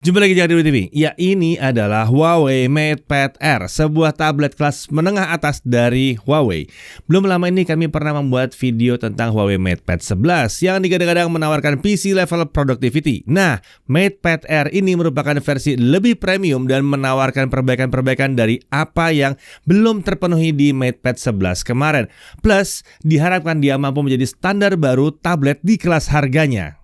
Jumpa lagi di Ardido TV. Ya, ini adalah Huawei MatePad Air, sebuah tablet kelas menengah atas dari Huawei. Belum lama ini kami pernah membuat video tentang Huawei MatePad 11 yang digadang-gadang menawarkan PC level productivity. Nah, MatePad Air ini merupakan versi lebih premium dan menawarkan perbaikan-perbaikan dari apa yang belum terpenuhi di MatePad 11 kemarin. Plus, diharapkan dia mampu menjadi standar baru tablet di kelas harganya.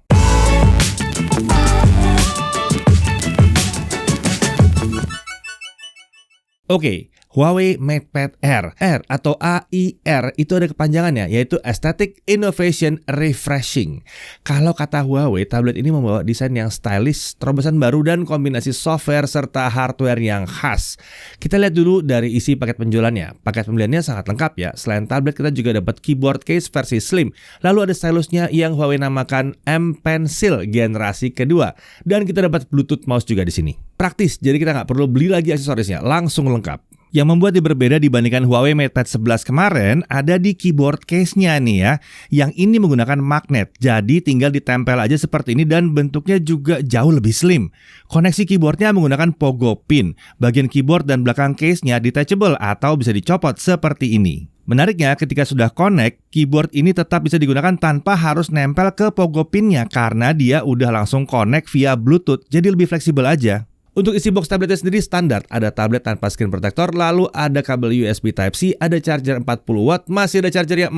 Oke, Huawei MatePad Air. Air atau AIR itu ada kepanjangannya, yaitu Aesthetic Innovation Refreshing. Kalau kata Huawei, tablet ini membawa desain yang stylish, terobosan baru, dan kombinasi software serta hardware yang khas. Kita lihat dulu dari isi paket penjualannya. Paket pembeliannya sangat lengkap ya. Selain tablet, kita juga dapat keyboard case versi slim. Lalu ada stylusnya yang Huawei namakan M Pencil generasi kedua. Dan kita dapat Bluetooth mouse juga di sini. Praktis, jadi kita nggak perlu beli lagi aksesorisnya, langsung lengkap. Yang membuat dia berbeda dibandingkan Huawei MatePad 11 kemarin ada di keyboard case-nya nih ya. Yang ini menggunakan magnet, jadi tinggal ditempel aja seperti ini dan bentuknya juga jauh lebih slim. Koneksi keyboardnya menggunakan pogo pin. Bagian keyboard dan belakang case-nya detachable atau bisa dicopot seperti ini. Menariknya, ketika sudah connect, keyboard ini tetap bisa digunakan tanpa harus nempel ke pogo pin-nya karena dia udah langsung connect via Bluetooth, jadi lebih fleksibel aja. Untuk isi box tabletnya sendiri standar, ada tablet tanpa screen protector, lalu ada kabel USB Type-C, ada charger 40 watt, masih ada chargernya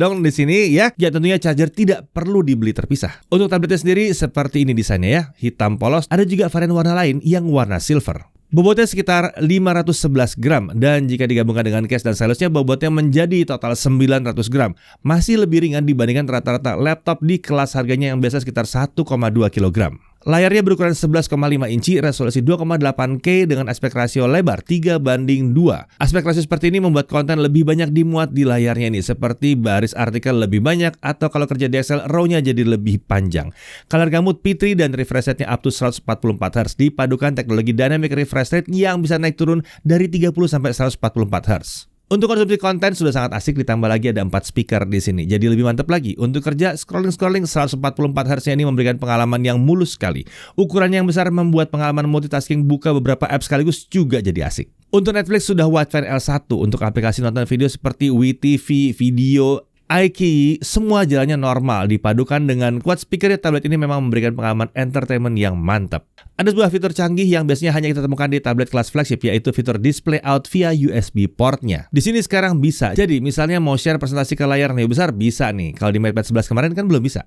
dong di sini ya. Ya tentunya charger tidak perlu dibeli terpisah. Untuk tabletnya sendiri seperti ini desainnya ya, hitam polos, ada juga varian warna lain yang warna silver. Bobotnya sekitar 511 gram dan jika digabungkan dengan case dan stylusnya bobotnya menjadi total 900 gram. Masih lebih ringan dibandingkan rata-rata laptop di kelas harganya yang biasa sekitar 1,2 kg. Layarnya berukuran 11,5 inci, resolusi 2,8K dengan aspek rasio lebar 3:2. Aspek rasio seperti ini membuat konten lebih banyak dimuat di layarnya ini, seperti baris artikel lebih banyak atau kalau kerja di Excel, row-nya jadi lebih panjang. Color gamut P3 dan refresh rate-nya up to 144Hz dipadukan teknologi dynamic refresh rate yang bisa naik turun dari 30 sampai 144Hz. Untuk konsumsi konten sudah sangat asik, ditambah lagi ada 4 speaker di sini. Jadi lebih mantap lagi. Untuk kerja scrolling 144Hz ini memberikan pengalaman yang mulus sekali. Ukurannya yang besar membuat pengalaman multitasking buka beberapa apps sekaligus juga jadi asik. Untuk Netflix sudah Wi-Fi L1. Untuk aplikasi nonton video seperti WeTV, Video, iQIYI, semua jalannya normal. Dipadukan dengan quad speaker, tablet ini memang memberikan pengalaman entertainment yang mantap. Ada sebuah fitur canggih yang biasanya hanya kita temukan di tablet kelas flagship, yaitu fitur display out via USB port-nya. Di sini sekarang bisa. Jadi misalnya mau share presentasi ke layar lebih besar, bisa nih. Kalau di MatePad 11 kemarin kan belum bisa.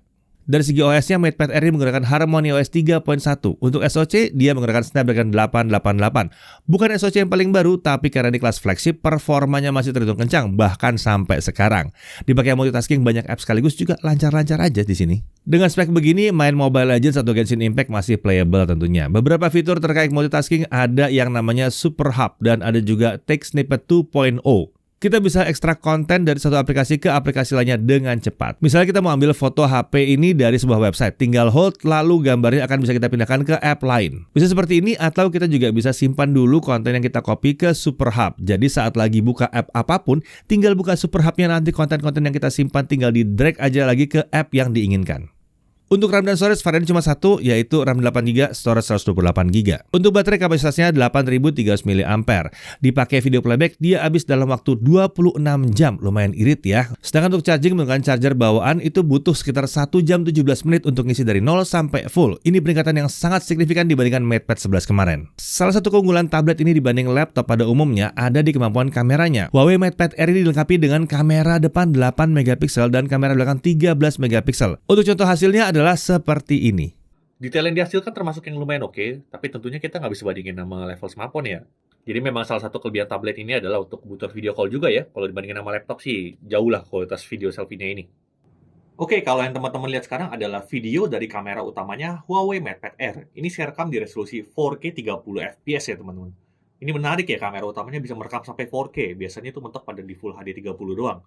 Dari segi OS-nya, MatePad Air ini menggunakan Harmony OS 3.1. Untuk SoC, dia menggunakan Snapdragon 888. Bukan SoC yang paling baru, tapi karena di kelas flagship, performanya masih terhitung kencang, bahkan sampai sekarang. Dipakai multitasking banyak apps sekaligus juga lancar-lancar aja di sini. Dengan spek begini, main Mobile Legends atau Genshin Impact masih playable tentunya. Beberapa fitur terkait multitasking ada yang namanya Super Hub dan ada juga Take Snippet 2.0. Kita bisa ekstrak konten dari satu aplikasi ke aplikasi lainnya dengan cepat. Misalnya kita mau ambil foto HP ini dari sebuah website, tinggal hold lalu gambarnya akan bisa kita pindahkan ke app lain. Bisa seperti ini atau kita juga bisa simpan dulu konten yang kita copy ke Super Hub. Jadi saat lagi buka app apapun, tinggal buka Super Hub-nya, nanti konten-konten yang kita simpan tinggal di drag aja lagi ke app yang diinginkan. Untuk RAM dan storage varian cuma satu, yaitu RAM 8GB, storage 128GB. Untuk baterai kapasitasnya 8300 mAh. Dipakai video playback, dia habis dalam waktu 26 jam, lumayan irit ya. Sedangkan untuk charging menggunakan charger bawaan itu butuh sekitar 1 jam 17 menit untuk ngisi dari 0 sampai full. Ini peningkatan yang sangat signifikan dibandingkan MatePad 11 kemarin. Salah satu keunggulan tablet ini dibanding laptop pada umumnya ada di kemampuan kameranya. Huawei MatePad Air ini dilengkapi dengan kamera depan 8 MP dan kamera belakang 13 MP. Untuk contoh hasilnya adalah seperti ini. Detail yang dihasilkan termasuk yang lumayan oke, tapi tentunya kita nggak bisa bandingin sama level smartphone ya. Jadi memang salah satu kelebihan tablet ini adalah untuk kebutuhan video call juga ya. Kalau dibandingin sama laptop sih, jauh lah kualitas video selfie-nya ini. Oke, kalau yang teman-teman lihat sekarang adalah video dari kamera utamanya Huawei MatePad Air. Ini saya rekam di resolusi 4K 30fps ya teman-teman. Ini menarik ya, kamera utamanya bisa merekam sampai 4K. Biasanya itu mentok pada di Full HD 30 doang.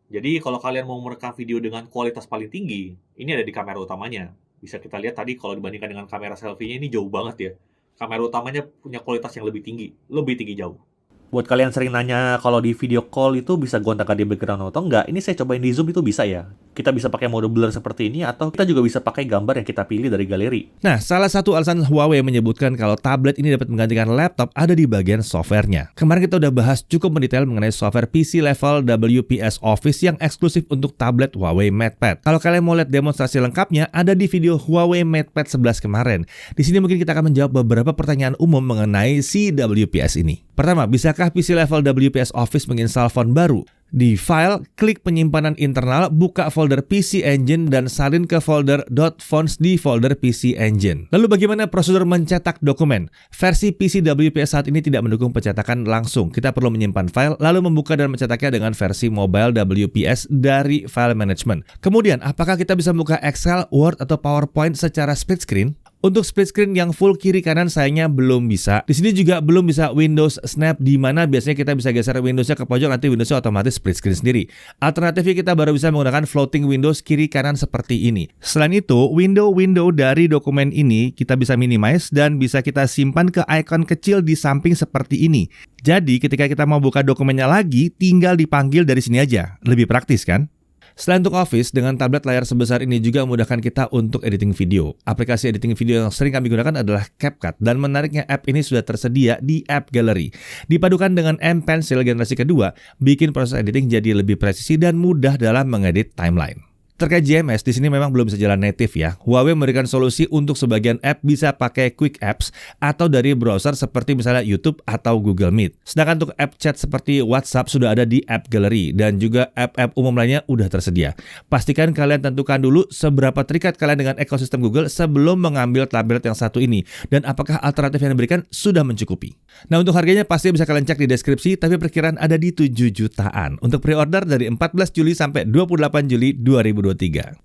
Jadi kalau kalian mau merekam video dengan kualitas paling tinggi, ini ada di kamera utamanya. Bisa kita lihat tadi kalau dibandingkan dengan kamera selfie-nya ini jauh banget ya. Kamera utamanya punya kualitas yang lebih tinggi jauh. Buat kalian sering nanya kalau di video call itu bisa gonta-ganti background atau enggak, ini saya cobain di Zoom itu bisa ya. Kita bisa pakai mode blur seperti ini atau kita juga bisa pakai gambar yang kita pilih dari galeri. Nah, salah satu alasan Huawei menyebutkan kalau tablet ini dapat menggantikan laptop ada di bagian softwarenya. Kemarin kita udah bahas cukup mendetail mengenai software PC level WPS Office yang eksklusif untuk tablet Huawei MatePad. Kalau kalian mau lihat demonstrasi lengkapnya, ada di video Huawei MatePad 11 kemarin. Di sini mungkin kita akan menjawab beberapa pertanyaan umum mengenai si WPS ini. Pertama, bisakah PC level WPS Office menginstal font baru? Di file, klik penyimpanan internal, buka folder PC Engine dan salin ke folder .fonts di folder PC Engine. Lalu bagaimana prosedur mencetak dokumen? Versi PC WPS saat ini tidak mendukung pencetakan langsung. Kita perlu menyimpan file, lalu membuka dan mencetaknya dengan versi mobile WPS dari file management. Kemudian, apakah kita bisa membuka Excel, Word, atau PowerPoint secara split screen? Untuk split screen yang full kiri kanan sayangnya belum bisa. Di sini juga belum bisa Windows Snap, di mana biasanya kita bisa geser Windowsnya ke pojok, nanti Windowsnya otomatis split screen sendiri. Alternatifnya kita baru bisa menggunakan floating Windows kiri kanan seperti ini. Selain itu, window-window dari dokumen ini kita bisa minimize dan bisa kita simpan ke icon kecil di samping seperti ini. Jadi ketika kita mau buka dokumennya lagi, tinggal dipanggil dari sini aja. Lebih praktis kan? Selain untuk Office, dengan tablet layar sebesar ini juga memudahkan kita untuk editing video. Aplikasi editing video yang sering kami gunakan adalah CapCut, dan menariknya app ini sudah tersedia di App Gallery. Dipadukan dengan M Pencil generasi kedua, bikin proses editing jadi lebih presisi dan mudah dalam mengedit timeline. Terkait GMS, di sini memang belum bisa jalan native ya. Huawei memberikan solusi untuk sebagian app bisa pakai Quick Apps atau dari browser seperti misalnya YouTube atau Google Meet. Sedangkan untuk app chat seperti WhatsApp sudah ada di App Gallery dan juga app-app umum lainnya udah tersedia. Pastikan kalian tentukan dulu seberapa terikat kalian dengan ekosistem Google sebelum mengambil tablet yang satu ini dan apakah alternatif yang diberikan sudah mencukupi. Nah, untuk harganya pasti bisa kalian cek di deskripsi, tapi perkiraan ada di 7 jutaan. Untuk pre-order dari 14 Juli sampai 28 Juli 2023.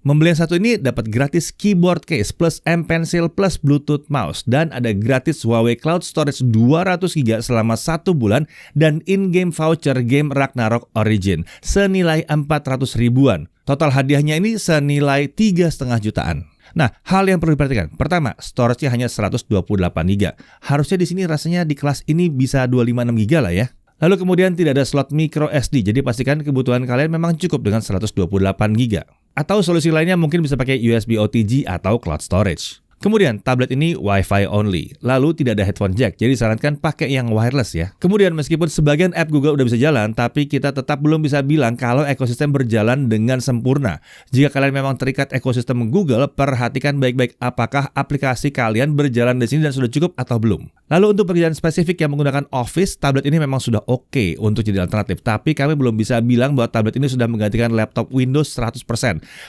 Membeli yang satu ini dapat gratis keyboard case plus M Pencil plus Bluetooth mouse dan ada gratis Huawei Cloud Storage 200GB selama 1 bulan dan in-game voucher game Ragnarok Origin senilai 400 ribuan. Total hadiahnya ini senilai 3,5 jutaan. Nah, hal yang perlu diperhatikan. Pertama, storage-nya hanya 128GB. Harusnya di sini rasanya di kelas ini bisa 256GB lah ya. Lalu kemudian tidak ada slot micro SD, jadi pastikan kebutuhan kalian memang cukup dengan 128GB. Atau solusi lainnya mungkin bisa pakai USB OTG atau cloud storage. Kemudian tablet ini Wi-Fi only, lalu tidak ada headphone jack, jadi sarankan pakai yang wireless ya. Kemudian meskipun sebagian app Google udah bisa jalan, tapi kita tetap belum bisa bilang kalau ekosistem berjalan dengan sempurna. Jika kalian memang terikat ekosistem Google, perhatikan baik-baik apakah aplikasi kalian berjalan di sini dan sudah cukup atau belum. Lalu untuk pekerjaan spesifik yang menggunakan Office, tablet ini memang sudah oke untuk jadi alternatif, tapi kami belum bisa bilang bahwa tablet ini sudah menggantikan laptop Windows 100%.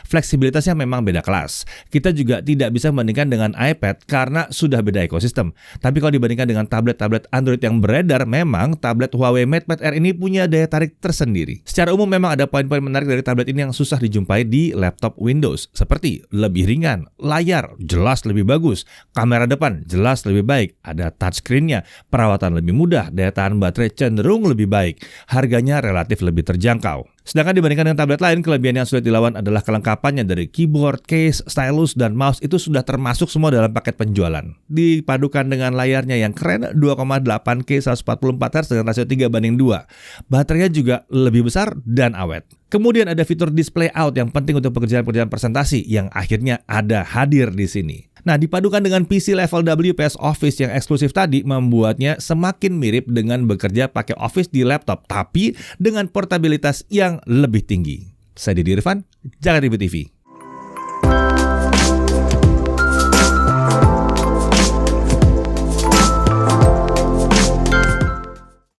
Fleksibilitasnya memang beda kelas. Kita juga tidak bisa membandingkan dengan iPad karena sudah beda ekosistem. Tapi kalau dibandingkan dengan tablet-tablet Android yang beredar, memang tablet Huawei MatePad Air ini punya daya tarik tersendiri. Secara umum memang ada poin-poin menarik dari tablet ini yang susah dijumpai di laptop Windows, seperti lebih ringan, layar jelas lebih bagus, kamera depan jelas lebih baik, ada touchscreen-nya, perawatan lebih mudah, daya tahan baterai cenderung lebih baik, harganya relatif lebih terjangkau. Sedangkan dibandingkan dengan tablet lain, kelebihan yang sulit dilawan adalah kelengkapannya dari keyboard, case, stylus, dan mouse itu sudah termasuk semua dalam paket penjualan. Dipadukan dengan layarnya yang keren 2,8K 144Hz dengan rasio 3:2. Baterainya juga lebih besar dan awet. Kemudian ada fitur display out yang penting untuk pekerjaan-pekerjaan presentasi yang akhirnya ada hadir di sini. Nah, dipadukan dengan PC level WPS Office yang eksklusif tadi membuatnya semakin mirip dengan bekerja pakai Office di laptop, tapi dengan portabilitas yang lebih tinggi. Saya Didi Irfan, Jakarta TV.